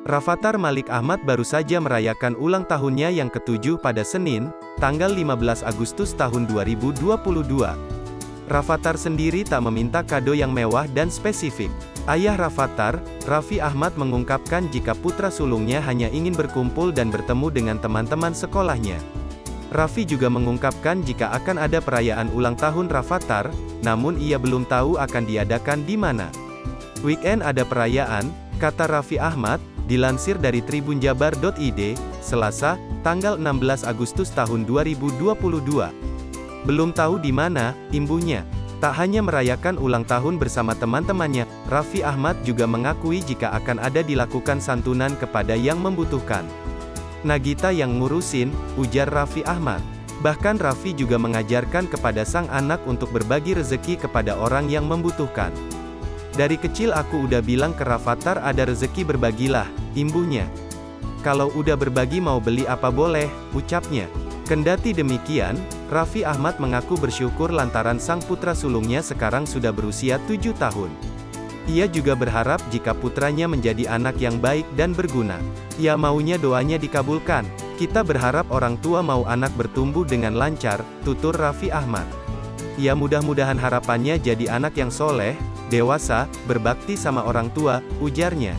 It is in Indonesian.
Rafathar Malik Ahmad baru saja merayakan ulang tahunnya yang ke-7 pada Senin, tanggal 15 Agustus tahun 2022. Rafathar sendiri tak meminta kado yang mewah dan spesifik. Ayah Rafathar, Raffi Ahmad mengungkapkan jika putra sulungnya hanya ingin berkumpul dan bertemu dengan teman-teman sekolahnya. Raffi juga mengungkapkan jika akan ada perayaan ulang tahun Rafathar, namun ia belum tahu akan diadakan di mana. Weekend ada perayaan, kata Raffi Ahmad, dilansir dari tribunjabar.id, Selasa, tanggal 16 Agustus tahun 2022. Belum tahu di mana, imbuhnya. Tak hanya merayakan ulang tahun bersama teman-temannya, Raffi Ahmad juga mengakui jika akan ada dilakukan santunan kepada yang membutuhkan. Nagita yang ngurusin, ujar Raffi Ahmad. Bahkan Raffi juga mengajarkan kepada sang anak untuk berbagi rezeki kepada orang yang membutuhkan. Dari kecil aku udah bilang ke Rafathar ada rezeki berbagilah, imbuhnya. Kalau udah berbagi mau beli apa boleh, ucapnya. Kendati demikian, Raffi Ahmad mengaku bersyukur lantaran sang putra sulungnya sekarang sudah berusia 7 tahun. Ia juga berharap jika putranya menjadi anak yang baik dan berguna. Ia maunya doanya dikabulkan. Kita berharap orang tua mau anak bertumbuh dengan lancar, tutur Raffi Ahmad. Ya mudah-mudahan harapannya jadi anak yang soleh, dewasa, berbakti sama orang tua, ujarnya.